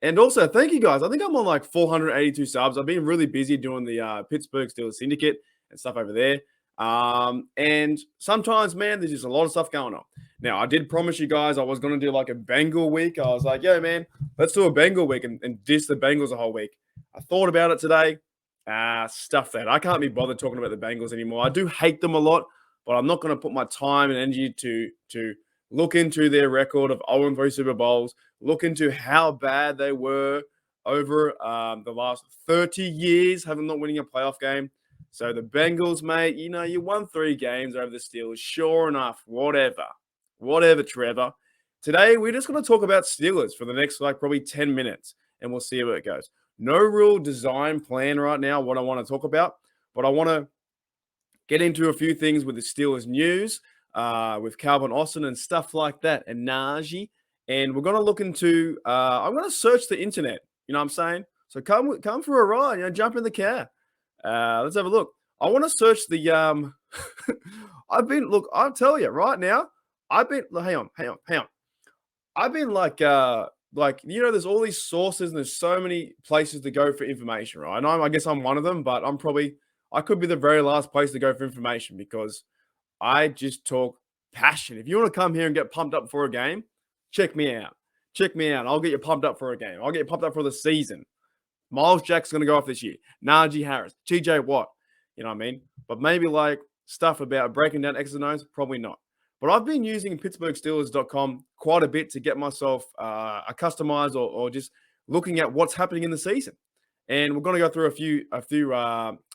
And also, thank you guys. I think I'm on like 482 subs. I've been really busy doing the Pittsburgh Steeler Syndicate and stuff over there. And sometimes, man, there's just a lot of stuff going on. Now, I did promise you guys I was going to do like a Bengal week. I was like, yo, man, let's do a Bengal week and diss the Bengals a whole week. I thought about it today. Stuff that. I can't be bothered talking about the Bengals anymore. I do hate them a lot, but I'm not going to put my time and energy to look into their record of 0-3 Super Bowls, look into how bad they were over the last 30 years, having not winning a playoff game. So the Bengals, mate, you won 3 games over the Steelers. Sure enough, whatever, Trevor. Today, we're just going to talk about Steelers for the next, probably 10 minutes, and we'll see where it goes. No real design plan right now, what I want to talk about, but I want to get into a few things with the Steelers news, with Calvin Austin and stuff like that, and Najee. And we're going to look into, I'm going to search the internet, you know what I'm saying? So come for a ride, jump in the car. Let's have a look. I want to search the, I'll tell you right now, hang on. I've been there's all these sources and there's so many places to go for information, right? And I guess I'm one of them, but I could be the very last place to go for information because I just talk passion. If you want to come here and get pumped up for a game, check me out. I'll get you pumped up for a game. I'll get you pumped up for the season. Miles Jack's going to go off this year. Najee Harris, TJ Watt, you know what I mean? But maybe stuff about breaking down X's and O's, probably not. But I've been using PittsburghSteelers.com quite a bit to get myself a customized or just looking at what's happening in the season. And we're going to go through a few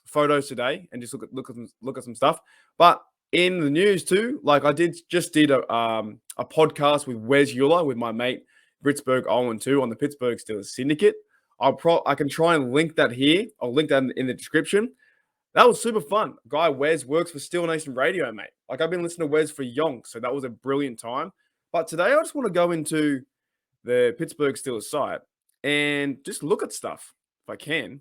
photos today and just look at some stuff. But in the news too, I did a podcast with Wes Euler with my mate Pittsburgh 0-2 on the Pittsburgh Steelers Syndicate. I can try and link that here. I'll link that in the description. That was super fun. Guy Wes works for Steel Nation Radio, mate. I've been listening to Wes for yonks, so that was a brilliant time. But today I just want to go into the Pittsburgh Steelers site and just look at stuff if I can.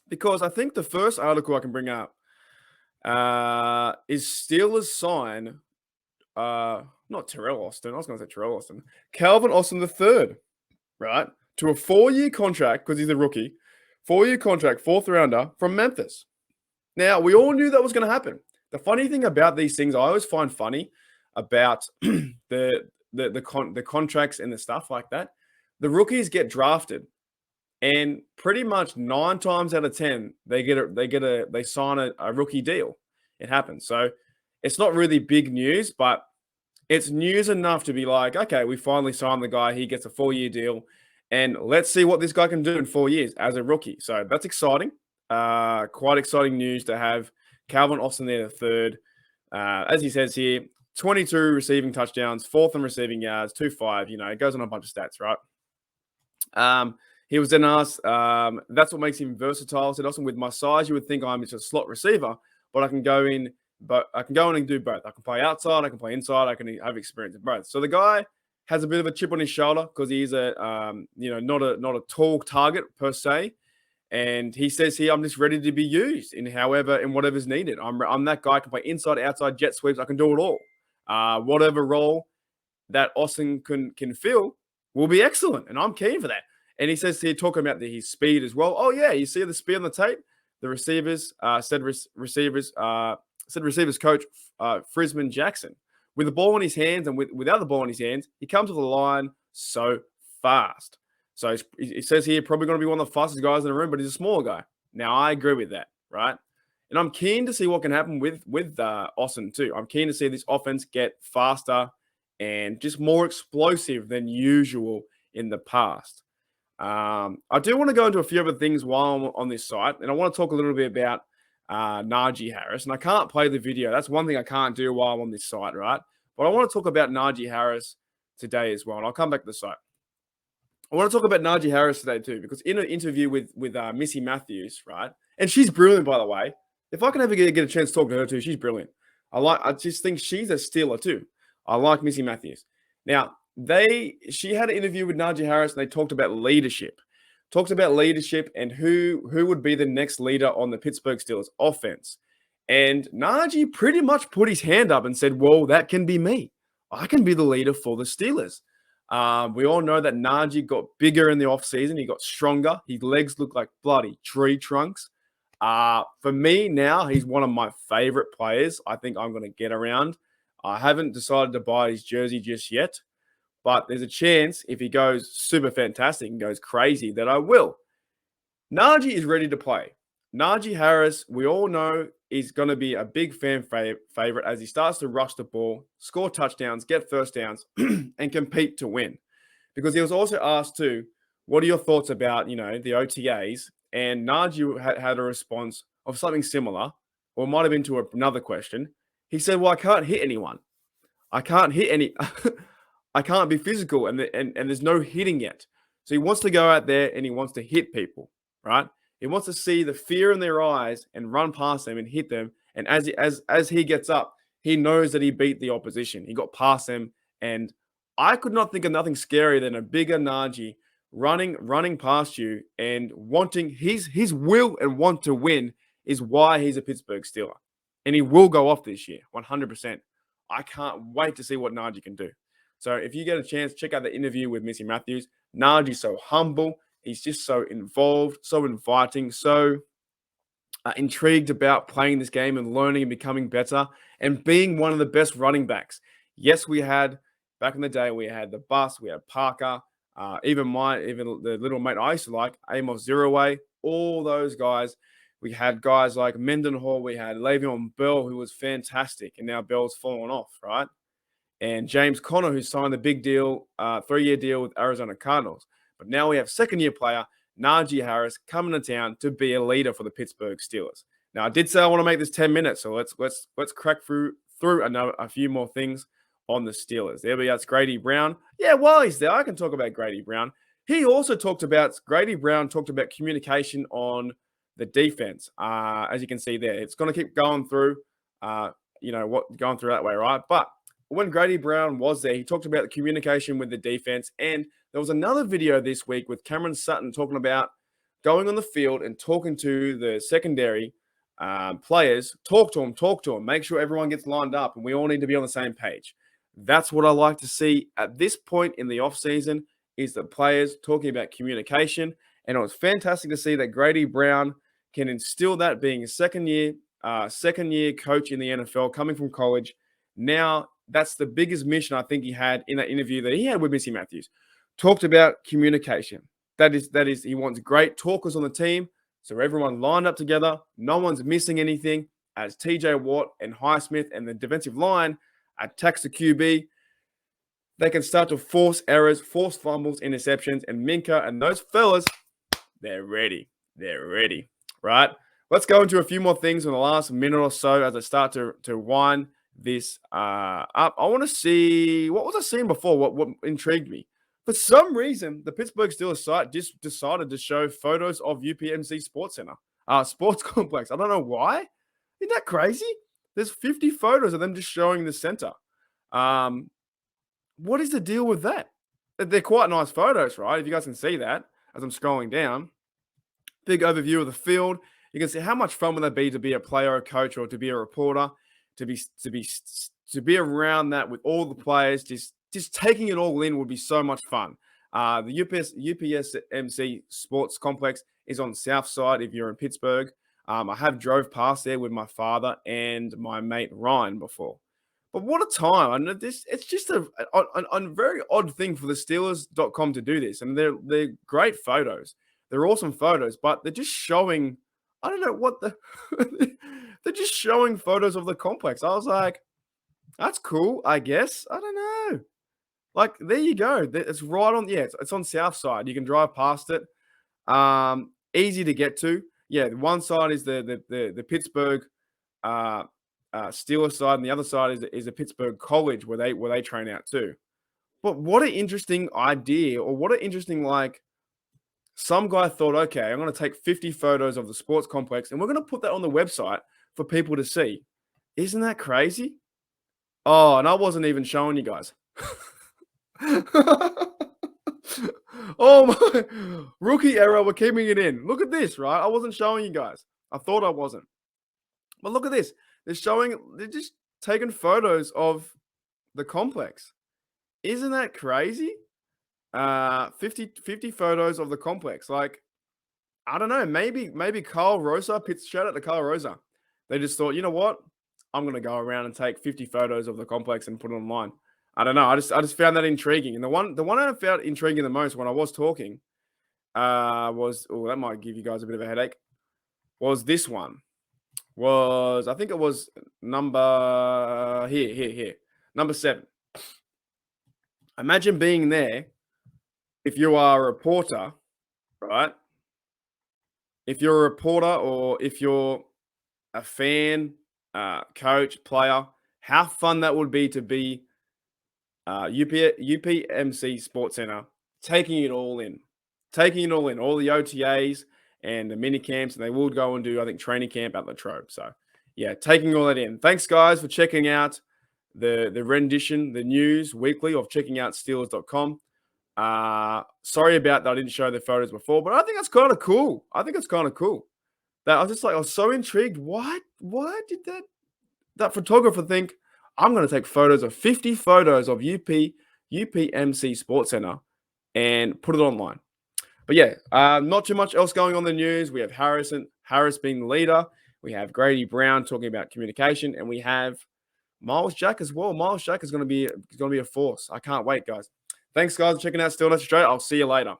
Because I think the first article I can bring up is Steelers sign, not Terrell Austin. I was going to say Terrell Austin. Calvin Austin III, right? To a 4-year contract, because he's a rookie. 4-year contract, 4th rounder from Memphis. Now, we all knew that was going to happen. The funny thing about these things, I always find funny about the contracts and the stuff like that. The rookies get drafted, and pretty much 9 times out of 10, they sign a rookie deal. It happens. So it's not really big news, but it's news enough to be like, okay, we finally signed the guy. He gets a 4-year deal, and let's see what this guy can do in 4 years as a rookie. So that's exciting. Quite exciting news to have Calvin Austin there, the third. As he says here, 22 receiving touchdowns, 4th in receiving yards, 2.5. It goes on a bunch of stats, right? He was then asked, that's what makes him versatile. Said Austin, with my size, you would think I'm just a slot receiver, but I can go in and do both. I can play outside, I can play inside, I can have experience in both. So the guy has a bit of a chip on his shoulder because he's not a tall target per se. And he says here, I'm just ready to be used in whatever's needed. I'm that guy. I can play inside, outside, jet sweeps. I can do it all. Whatever role that Austin can fill will be excellent. And I'm keen for that. And he says here, talking about his speed as well. Oh, yeah, you see the speed on the tape? The receivers, said receivers coach Frisman Jackson. With the ball in his hands and without the ball in his hands, he comes to the line so fast. So he says here, probably going to be one of the fastest guys in the room, but he's a smaller guy. Now, I agree with that, right? And I'm keen to see what can happen with Austin too. I'm keen to see this offense get faster and just more explosive than usual in the past. I do want to go into a few other things while I'm on this site, and I want to talk a little bit about Najee Harris. And I can't play the video. That's one thing I can't do while I'm on this site, right? But I want to talk about Najee Harris today as well, and I'll come back to the site. I want to talk about Najee Harris today too, because in an interview with Missy Matthews, right? And she's brilliant, by the way. If I can ever get a chance to talk to her too, she's brilliant. I just think she's a Steeler too. I like Missy Matthews. Now, she had an interview with Najee Harris, and they talked about leadership. And who would be the next leader on the Pittsburgh Steelers offense. And Najee pretty much put his hand up and said, well, that can be me. I can be the leader for the Steelers. We all know that Najee got bigger in the offseason. He got stronger. His legs look like bloody tree trunks. For me now, he's one of my favorite players. I think I'm going to get around. I haven't decided to buy his jersey just yet, but there's a chance if he goes super fantastic and goes crazy that I will. Najee is ready to play. Najee Harris, we all know, is going to be a big fan favorite as he starts to rush the ball, score touchdowns, get first downs, and compete to win. Because he was also asked too, what are your thoughts about, the OTAs? And Najee had a response of something similar, or it might have been to another question. He said, well, I can't hit anyone. I can't hit any. I can't be physical, and there's no hitting yet. So he wants to go out there and he wants to hit people, right? He wants to see the fear in their eyes and run past them and hit them. And as he gets up, he knows that he beat the opposition. He got past them, and I could not think of nothing scarier than a bigger Najee running past you and wanting his will and want to win is why he's a Pittsburgh Steeler, and he will go off this year, 100%. I can't wait to see what Najee can do. So if you get a chance, check out the interview with Missy Matthews. Najee's so humble. He's just so involved, so inviting, so intrigued about playing this game and learning and becoming better and being one of the best running backs. Yes, we had, back in the day, we had the Bus, we had Parker, even the little mate I used to like, Amos Zeroaway, all those guys. We had guys like Mendenhall, we had Le'Veon Bell, who was fantastic, and now Bell's fallen off, right? And James Conner, who signed the big deal, 3-year deal with Arizona Cardinals. But now we have second-year player Najee Harris coming to town to be a leader for the Pittsburgh Steelers. Now, I did say I want to make this 10 minutes, so let's crack through a few more things on the Steelers. There we go. It's Grady Brown. Yeah, while he's there, I can talk about Grady Brown. Grady Brown talked about communication on the defense. As you can see there, it's going to keep going through, going through that way, right? But when Grady Brown was there, he talked about the communication with the defense. And there was another video this week with Cameron Sutton talking about going on the field and talking to the secondary players. Talk to them, make sure everyone gets lined up, and we all need to be on the same page. That's what I like to see at this point in the offseason is the players talking about communication. And it was fantastic to see that Grady Brown can instill that, being a second-year coach in the NFL, coming from college. Now, that's the biggest mission I think he had in that interview that he had with Missy Matthews. Talked about communication. That is, he wants great talkers on the team, so everyone lined up together. No one's missing anything. As TJ Watt and Highsmith and the defensive line attacks the QB, they can start to force errors, force fumbles, interceptions, and Minka and those fellas, they're ready. They're ready, right? Let's go into a few more things in the last minute or so as I start to wind this up. I want to see, what was I seeing before? What intrigued me? For some reason, the Pittsburgh Steelers site just decided to show photos of UPMC Sports Center, sports complex. I don't know why. Isn't that crazy? There's 50 photos of them just showing the center. What is the deal with that? They're quite nice photos, right? If you guys can see that as I'm scrolling down. Big overview of the field. You can see how much fun would that be to be a player, a coach, or to be a reporter, to be around that with all the players, just taking it all in would be so much fun. The UPSMC Sports Complex is on the south side if you're in Pittsburgh. I have drove past there with my father and my mate Ryan before. But what a time. I know it's just a very odd thing for the Steelers.com to do this. And they're great photos. They're awesome photos, but they're just showing, I don't know what they're just showing photos of the complex. I was like, that's cool, I guess. I don't know. Like, there you go. It's right on, it's on south side. You can drive past it. Easy to get to. Yeah, one side is the Pittsburgh Steelers side, and the other side is a Pittsburgh College where they train out too. But what an interesting idea, or what an interesting, like, some guy thought, okay, I'm going to take 50 photos of the sports complex and we're going to put that on the website for people to see. Isn't that crazy? Oh, and I wasn't even showing you guys. Oh my, rookie error, we're keeping it in. Look at this, right? I wasn't showing you guys. I thought I wasn't. But look at this. They're just taking photos of the complex. Isn't that crazy? 50 photos of the complex. Like, I don't know. Maybe Carl Rosa. Shout out to Carl Rosa. They just thought, you know what? I'm gonna go around and take 50 photos of the complex and put it online. I don't know. I just found that intriguing. And the one I found intriguing the most when I was talking was, oh, that might give you guys a bit of a headache. Was this one? I think it was number here. Number 7. Imagine being there if you are a reporter, right? If you're a reporter or if you're a fan, coach, player, how fun that would be to be UPMC Sports Center, taking it all in, all the OTAs and the mini camps, and they will go and do, I think, training camp at Latrobe. So, yeah, taking all that in. Thanks, guys, for checking out the rendition, the news weekly of checking out Steelers.com. Sorry about that. I didn't show the photos before, but I think that's kind of cool. That I was so intrigued. Why did that photographer think I'm going to take photos of 50 photos of UPMC Sports Center and put it online? But yeah, not too much else going on in the news. We have Harris being the leader. We have Grady Brown talking about communication, and we have Miles Jack as well. Miles Jack is going to be a force. I can't wait, guys. Thanks, guys, for checking out Stillness Australia. I'll see you later.